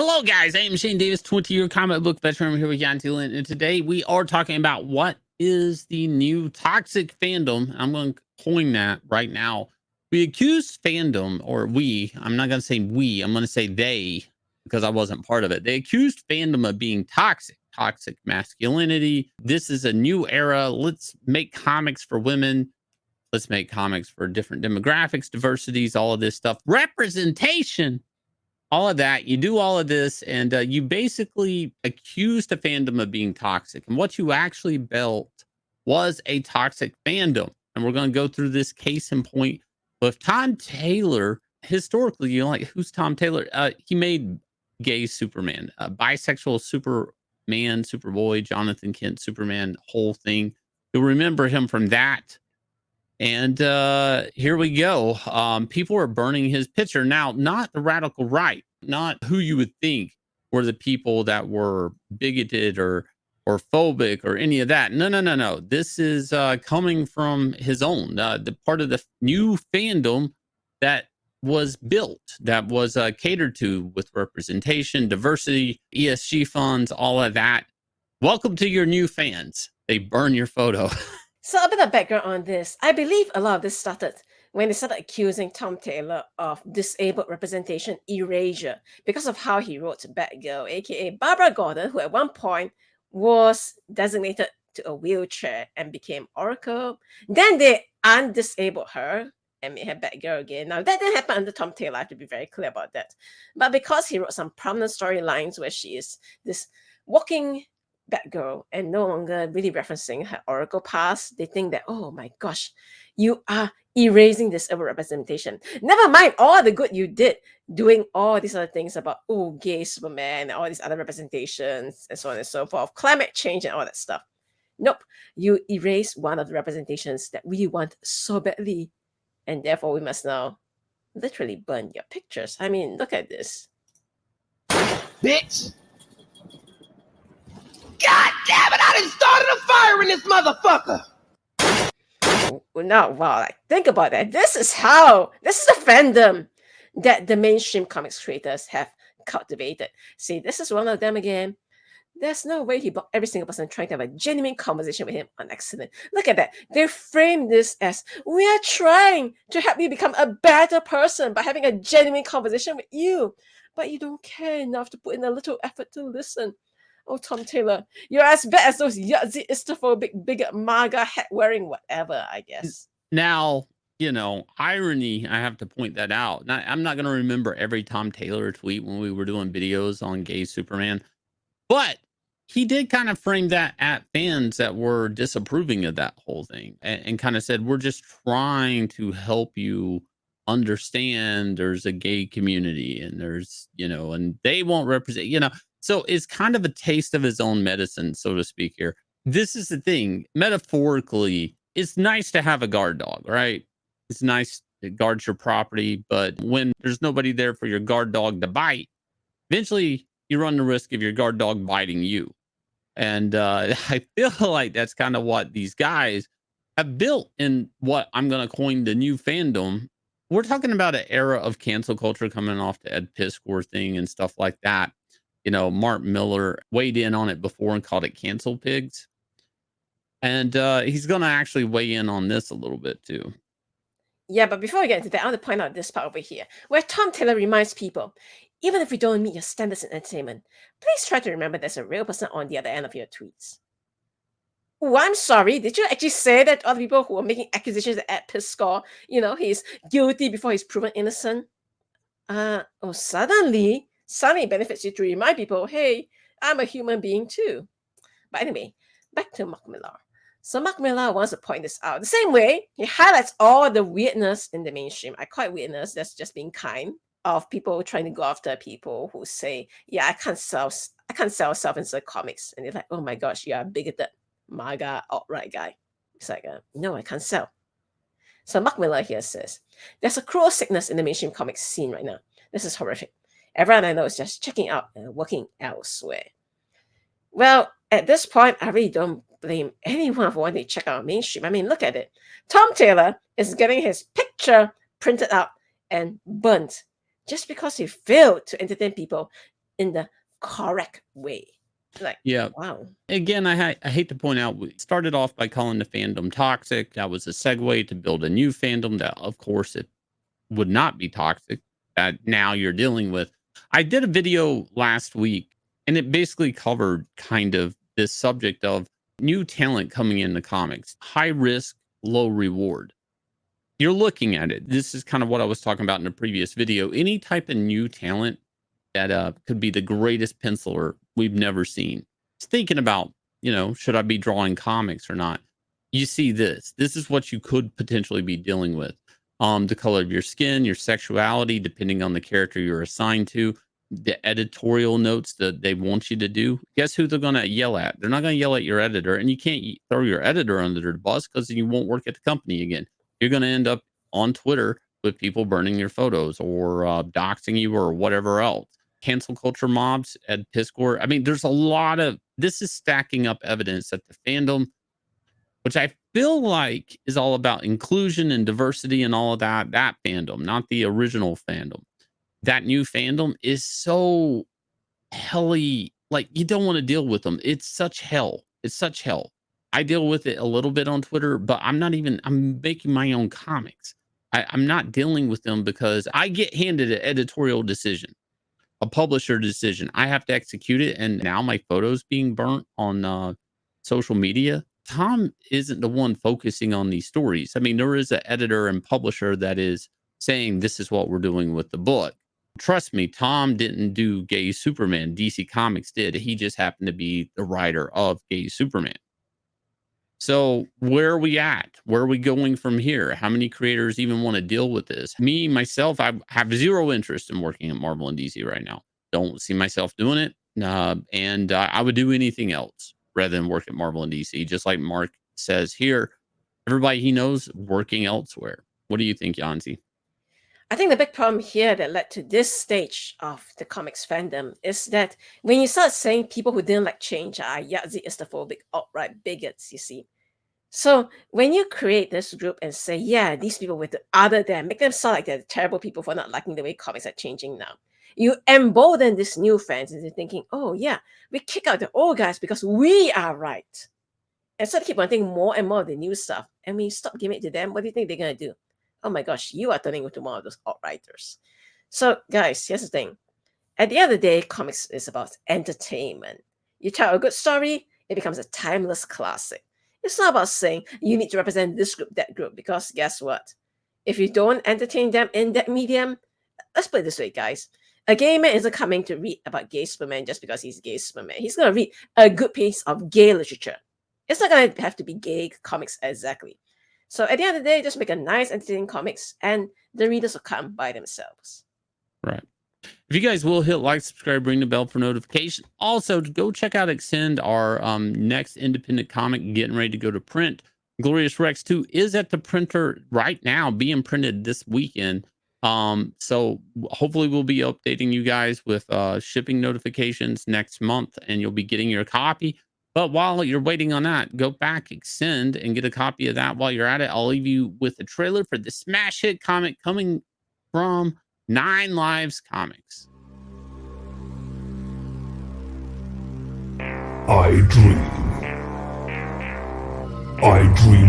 Hello, guys. I am Shane Davis, 20-year comic book veteran. I'm here with Yanzi, and today we are talking about what is the new toxic fandom. I'm going to coin that right now. We accuse fandom, or we, I'm not going to say we, I'm going to say they, because I wasn't part of it. They accused fandom of being toxic masculinity. This is a new era. Let's make comics for women. Let's make comics for different demographics, diversities, all of this stuff. Representation. All of that, you do all of this, and you basically accused a fandom of being toxic. And what you actually built was a toxic fandom. And we're going to go through this case in point with Tom Taylor. Historically, like, who's Tom Taylor? He made gay Superman, bisexual Superman, Superboy, Jonathan Kent, Superman, whole thing. You'll remember him from that. And here we go. People are burning his picture. Now, not the radical right, not who you would think were the people that were bigoted or phobic or any of that. No. This is coming from his own, the part of the new fandom that was built, that was catered to with representation, diversity, ESG funds, all of that. Welcome to your new fans. They burn your photo. So a bit of background on this. I believe a lot of this started when they started accusing Tom Taylor of disabled representation erasure because of how he wrote Batgirl, aka Barbara Gordon, who at one point was designated to a wheelchair and became Oracle. Then they undisabled her and made her Batgirl again. Now, that didn't happen under Tom Taylor, I have to be very clear about that. But because he wrote some prominent storylines where she is this walking Batgirl and no longer really referencing her Oracle past, they think that, oh my gosh, you are erasing this overrepresentation. Never mind all the good you did doing all these other things about, oh, gay Superman and all these other representations and so on and so forth, climate change and all that stuff. Nope, you erase one of the representations that we want so badly, and therefore we must now literally burn your pictures. I mean, look at this. Bitch! God damn it, I done started a fire in this motherfucker! Now, wow, like, think about that. This is the fandom that the mainstream comics creators have cultivated. See, this is one of them again. There's no way he blocked every single person trying to have a genuine conversation with him on accident. Look at that. They frame this as, we are trying to help you become a better person by having a genuine conversation with you. But you don't care enough to put in a little effort to listen. Oh, Tom Taylor, you're as bad as those Yanzi, istaphobic, bigot, MAGA, hat-wearing, whatever, I guess. Now, irony, I have to point that out. I'm not going to remember every Tom Taylor tweet when we were doing videos on gay Superman, but he did kind of frame that at fans that were disapproving of that whole thing and kind of said, we're just trying to help you understand there's a gay community and there's, and they won't represent, So it's kind of a taste of his own medicine, so to speak here. This is the thing. Metaphorically, it's nice to have a guard dog, right? It's nice to guard your property, but when there's nobody there for your guard dog to bite, eventually you run the risk of your guard dog biting you. And I feel like that's kind of what these guys have built in what I'm going to coin the new fandom. We're talking about an era of cancel culture coming off the Ed Piskor thing and stuff like that. Mark Miller weighed in on it before and called it cancel pigs. And he's going to actually weigh in on this a little bit too. Yeah, but before we get into that, I want to point out this part over here, where Tom Taylor reminds people, even if we don't meet your standards in entertainment, please try to remember there's a real person on the other end of your tweets. Oh, I'm sorry. Did you actually say that to other people who are making accusations that Ed Piskor, he's guilty before he's proven innocent? Suddenly it benefits you to remind people, hey, I'm a human being too. But anyway, back to Mark Millar. So Mark Millar wants to point this out. The same way, he highlights all the weirdness in the mainstream. I call it weirdness, that's just being kind, of people trying to go after people who say, yeah, I can't sell self-insert comics. And they're like, oh my gosh, you are a bigoted MAGA alt-right guy. It's like, no, I can't sell. So Mark Millar here says, there's a cruel sickness in the mainstream comics scene right now. This is horrific. Everyone I know is just checking out and working elsewhere. Well, at this point, I really don't blame anyone for wanting to check out mainstream. I mean, look at it. Tom Taylor is getting his picture printed out and burnt just because he failed to entertain people in the correct way. Like, Yeah. wow. Again, I hate to point out, we started off by calling the fandom toxic. That was a segue to build a new fandom that, of course, it would not be toxic, that now you're dealing with. I did a video last week, and it basically covered kind of this subject of new talent coming into comics, high risk, low reward. You're looking at it. This is kind of what I was talking about in the previous video. Any type of new talent that could be the greatest penciler we've never seen. Just thinking about, should I be drawing comics or not? You see this. This is what you could potentially be dealing with. The color of your skin, your sexuality, depending on the character you're assigned to, the editorial notes that they want you to do. Guess who they're going to yell at? They're not going to yell at your editor, and you can't throw your editor under the bus because you won't work at the company again. You're going to end up on Twitter with people burning your photos or doxing you or whatever else. Cancel culture mobs at Piscor. I mean, there's a lot of this is stacking up evidence that the fandom, which I feel like is all about inclusion and diversity and all of that fandom, not the original fandom. That new fandom is so helly, like you don't want to deal with them. It's such hell. It's such hell. I deal with it a little bit on Twitter, but I'm making my own comics. I'm not dealing with them because I get handed an editorial decision, a publisher decision. I have to execute it. And now my photos being burnt on social media. Tom isn't the one focusing on these stories. I mean, there is an editor and publisher that is saying this is what we're doing with the book. Trust me, Tom didn't do Gay Superman. DC Comics did. He just happened to be the writer of Gay Superman. So where are we at? Where are we going from here? How many creators even want to deal with this? Me, myself, I have zero interest in working at Marvel and DC right now. Don't see myself doing it. And I would do anything else rather than work at Marvel and DC. Just like Mark says here, everybody he knows working elsewhere. What do you think, Yanzi? I think the big problem here that led to this stage of the comics fandom is that when you start saying people who didn't like change are Yanzi, istaphobic, outright bigots, you see. So when you create this group and say, yeah, these people with the other than, make them sound like they're terrible people for not liking the way comics are changing now. You embolden these new fans into thinking, oh yeah, we kick out the old guys because we are right. And so they keep wanting more and more of the new stuff. And when you stop giving it to them, what do you think they're going to do? Oh my gosh, you are turning into one of those alt-writers. So guys, here's the thing. At the end of the day, comics is about entertainment. You tell a good story, it becomes a timeless classic. It's not about saying you need to represent this group, that group, because guess what? If you don't entertain them in that medium, let's put it this way, guys. A gay man isn't coming to read about gay Superman just because he's gay Superman. He's going to read a good piece of gay literature. It's not going to have to be gay comics exactly. So at the end of the day, just make a nice, entertaining comics, and the readers will come by themselves. Right. If you guys will hit like, subscribe, ring the bell for notification. Also, go check out Axcend, our next independent comic getting ready to go to print. Glorious Rex 2 is at the printer right now, being printed this weekend. So hopefully we'll be updating you guys with shipping notifications next month, and you'll be getting your copy. But while you're waiting on that, go back, Axcend, and get a copy of that while you're at it. I'll leave you with a trailer for the smash hit comic coming from 9 Lives Comics. I dream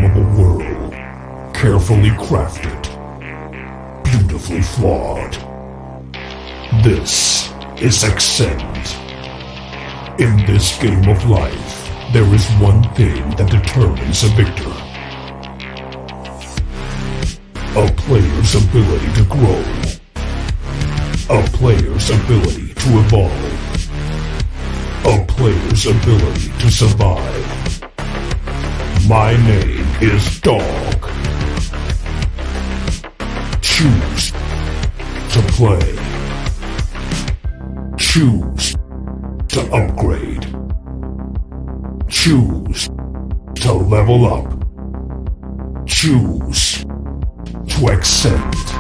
of a world carefully crafted, beautifully flawed. This is Axcend. In this game of life, there is one thing that determines a victor. A player's ability to grow. A player's ability to evolve. A player's ability to survive. My name is Dog. Choose to play. Choose to upgrade. Choose to level up. Choose to Axcend.